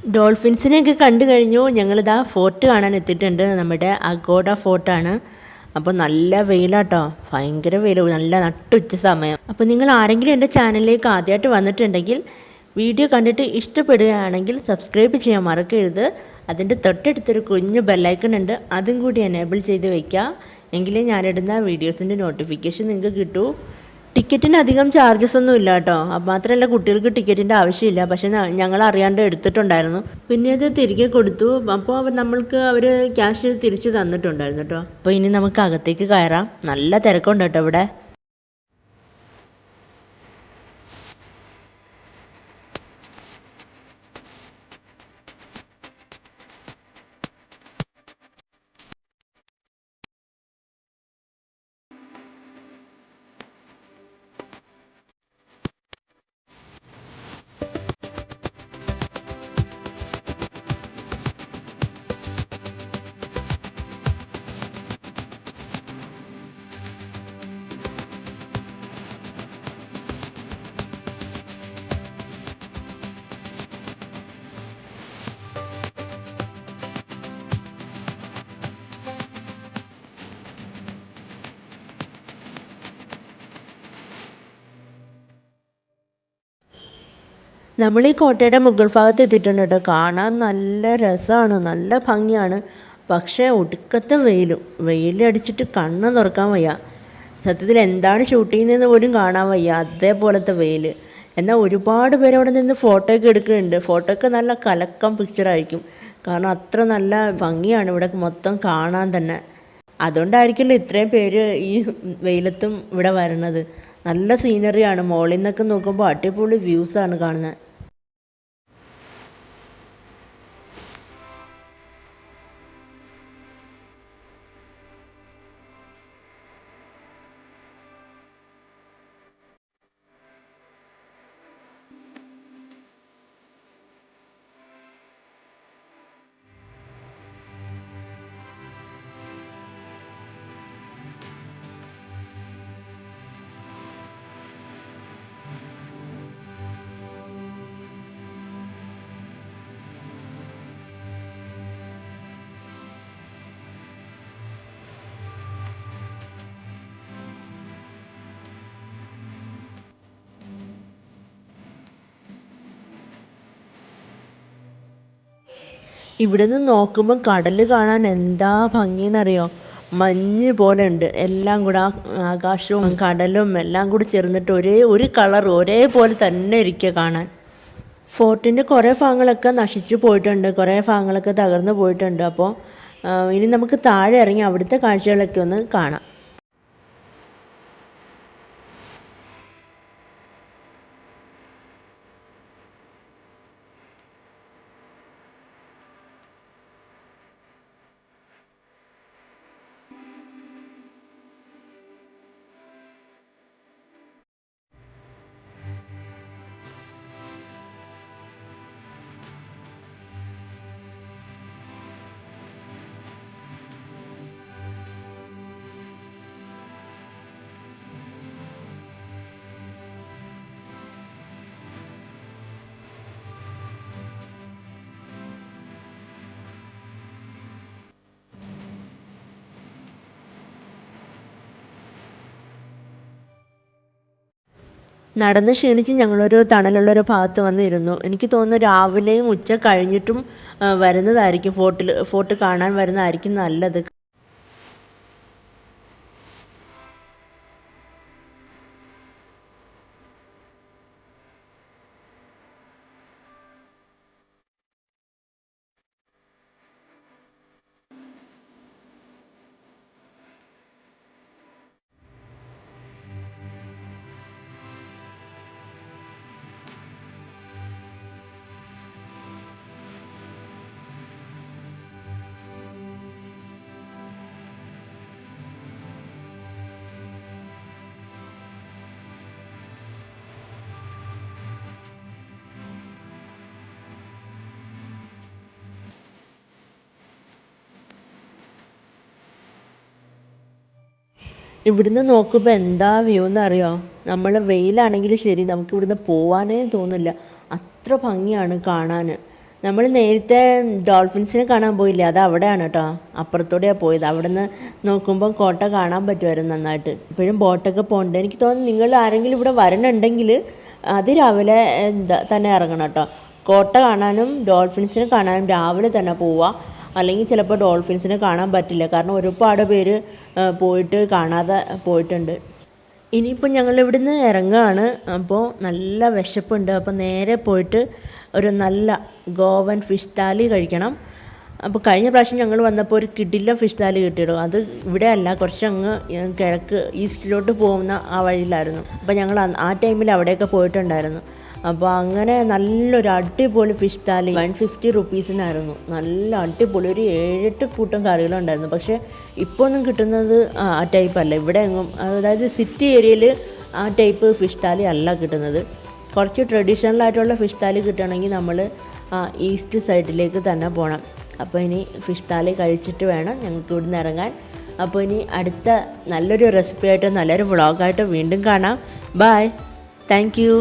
ഡോൾഫിൻസിനെയൊക്കെ കണ്ടു കഴിഞ്ഞു. ഞങ്ങളിതാ ഫോർട്ട് കാണാൻ എത്തിയിട്ടുണ്ട്. നമ്മുടെ അഗോഡ ഫോർട്ടാണ്. അപ്പോൾ നല്ല വെയിലാട്ടോ, ഭയങ്കര വെയിൽ, നല്ല നട്ടുച്ച സമയം. അപ്പോൾ നിങ്ങൾ ആരെങ്കിലും എൻ്റെ ചാനലിലേക്ക് ആദ്യമായിട്ട് വന്നിട്ടുണ്ടെങ്കിൽ വീഡിയോ കണ്ടിട്ട് ഇഷ്ടപ്പെടുകയാണെങ്കിൽ സബ്സ്ക്രൈബ് ചെയ്യാൻ മറക്കരുത്. അതിൻ്റെ തൊട്ടടുത്തൊരു കുഞ്ഞു ബെല്ലൈക്കൺ ഉണ്ട്, അതും കൂടി എനേബിൾ ചെയ്ത് വയ്ക്കുക. എങ്കിലേ ഞാനിടുന്ന വീഡിയോസിൻ്റെ നോട്ടിഫിക്കേഷൻ നിങ്ങൾക്ക് കിട്ടൂ. ടിക്കറ്റിന് അധികം ചാർജസ് ഒന്നും ഇല്ല കേട്ടോ. അപ്പം മാത്രമല്ല, കുട്ടികൾക്ക് ടിക്കറ്റിൻ്റെ ആവശ്യമില്ല. പക്ഷേ ഞങ്ങൾ അറിയാണ്ട് എടുത്തിട്ടുണ്ടായിരുന്നു. പിന്നെ അത് തിരികെ കൊടുത്തു. അപ്പോൾ നമ്മൾക്ക് അവർ ക്യാഷ് തിരിച്ച് തന്നിട്ടുണ്ടായിരുന്നു കേട്ടോ. അപ്പോൾ ഇനി നമുക്ക് അകത്തേക്ക് കയറാം. നല്ല തിരക്കുണ്ട് കേട്ടോ ഇവിടെ. നമ്മൾ ഈ കോട്ടയുടെ മുകൾ ഭാഗത്ത് എത്തിയിട്ടുണ്ട് കേട്ടോ. കാണാൻ നല്ല രസമാണ്, നല്ല ഭംഗിയാണ്. പക്ഷേ ഒടുക്കത്തെ വെയിലടിച്ചിട്ട് കണ്ണ് തുറക്കാൻ വയ്യ. സത്യത്തിൽ എന്താണ് ഷൂട്ട് ചെയ്യുന്നതെന്ന് പോലും കാണാൻ വയ്യ, അതേപോലത്തെ വെയിൽ. എന്നാൽ ഒരുപാട് പേര് അവിടെ നിന്ന് ഫോട്ടോ ഒക്കെ എടുക്കുന്നുണ്ട്. ഫോട്ടോ ഒക്കെ നല്ല കലക്കം പിക്ചറായിരിക്കും, കാരണം അത്ര നല്ല ഭംഗിയാണ് ഇവിടെ മൊത്തം കാണാൻ തന്നെ. അതുകൊണ്ടായിരിക്കുമല്ലോ ഇത്രയും പേര് ഈ വെയിലത്തും ഇവിടെ വരണത്. നല്ല സീനറിയാണ്, മുകളിൽ നിന്നൊക്കെ നോക്കുമ്പോൾ അടിപൊളി വ്യൂസാണ് കാണുന്നത്. ഇവിടെ നിന്ന് നോക്കുമ്പോൾ കടൽ കാണാൻ എന്താ ഭംഗിയെന്നറിയോ. മഞ്ഞ് പോലെ ഉണ്ട് എല്ലാം കൂടെ, ആകാശവും കടലും എല്ലാം കൂടി ചേർന്നിട്ട് ഒരു കളർ ഒരേപോലെ തന്നെ ഇരിക്കുക കാണാൻ. ഫോർട്ടിൻ്റെ കുറേ ഭാഗങ്ങളൊക്കെ നശിച്ചു പോയിട്ടുണ്ട്, കുറേ ഭാഗങ്ങളൊക്കെ തകർന്നു പോയിട്ടുണ്ട്. അപ്പോൾ ഇനി നമുക്ക് താഴെ ഇറങ്ങി അവിടുത്തെ കാഴ്ചകളൊക്കെ ഒന്ന് കാണാം. നടന്ന് ക്ഷീണിച്ച് ഞങ്ങളൊരു തണലുള്ളൊരു ഭാഗത്ത് വന്നിരുന്നു. എനിക്ക് തോന്നുന്നു രാവിലെയും ഉച്ച കഴിഞ്ഞിട്ടും വരുന്നതായിരിക്കും, ഫോർട്ട് കാണാൻ വരുന്നതായിരിക്കും നല്ലത്. ഇവിടുന്ന് നോക്കുമ്പോൾ എന്താ വ്യൂ എന്നറിയോ. നമ്മൾ വെയിലാണെങ്കിലും ശരി, നമുക്ക് ഇവിടുന്ന് പോവാനേ തോന്നില്ല, അത്ര ഭംഗിയാണ് കാണാൻ. നമ്മൾ നേരത്തെ ഡോൾഫിൻസിനെ കാണാൻ പോയില്ലേ, അത് അവിടെയാണ് കേട്ടോ, അപ്പുറത്തൂടെയാണ് പോയത്. അവിടെ നിന്ന് നോക്കുമ്പോൾ കോട്ട കാണാൻ പറ്റുമായിരുന്നു നന്നായിട്ട്. ഇപ്പോഴും ബോട്ടൊക്കെ പോകുന്നുണ്ട്. എനിക്ക് തോന്നുന്നു നിങ്ങൾ ആരെങ്കിലും ഇവിടെ വരണുണ്ടെങ്കിൽ അതിരാവിലെ തന്നെ ഇറങ്ങണം കേട്ടോ. കോട്ട കാണാനും ഡോൾഫിൻസിനെ കാണാനും രാവിലെ തന്നെ പോവുക. അല്ലെങ്കിൽ ചിലപ്പോൾ ഡോൾഫിൻസിനെ കാണാൻ പറ്റില്ല, കാരണം ഒരുപാട് പേര് പോയിട്ട് കാണാതെ പോയിട്ടുണ്ട്. ഇനിയിപ്പോൾ ഞങ്ങൾ ഇവിടുന്ന് ഇറങ്ങുകയാണ്. അപ്പോൾ നല്ല വിശപ്പുണ്ട്. അപ്പോൾ നേരെ പോയിട്ട് ഒരു നല്ല ഗോവൻ ഫിഷ് താലി കഴിക്കണം. അപ്പോൾ കഴിഞ്ഞ പ്രാവശ്യം ഞങ്ങൾ വന്നപ്പോൾ ഒരു കിടിലൻ ഫിഷ് താലി കിട്ടിയിടും. അത് ഇവിടെ അല്ല, കുറച്ചങ്ങ് കിഴക്ക് ഈസ്റ്റിലോട്ട് പോകുന്ന ആ വഴിയിലായിരുന്നു. അപ്പോൾ ഞങ്ങൾ ആ ടൈമിൽ അവിടെയൊക്കെ പോയിട്ടുണ്ടായിരുന്നു. അപ്പോൾ അങ്ങനെ നല്ലൊരു അടിപൊളി ഫിഷ് താലി 150 റുപ്പീസിനായിരുന്നു. നല്ല അടിപൊളി ഒരു 7-8 കൂട്ടം കറികളുണ്ടായിരുന്നു. പക്ഷേ ഇപ്പോൾ ഒന്നും കിട്ടുന്നത് ആ ടൈപ്പല്ല ഇവിടെ എങ്ങും. അതായത് സിറ്റി ഏരിയയിൽ ആ ടൈപ്പ് ഫിഷ് താലി അല്ല കിട്ടുന്നത്. കുറച്ച് ട്രഡീഷണൽ ആയിട്ടുള്ള ഫിഷ് താലി കിട്ടണമെങ്കിൽ നമ്മൾ ഈസ്റ്റ് സൈഡിലേക്ക് തന്നെ പോകണം. അപ്പോൾ ഇനി ഫിഷ് താലി കഴിച്ചിട്ട് വേണം ഞങ്ങൾക്ക് ഇവിടുന്ന് ഇറങ്ങാൻ. അപ്പോൾ ഇനി അടുത്ത നല്ലൊരു റെസിപ്പി ആയിട്ട് നല്ലൊരു വ്ളോഗായിട്ട് വീണ്ടും കാണാം. Bye, thank U.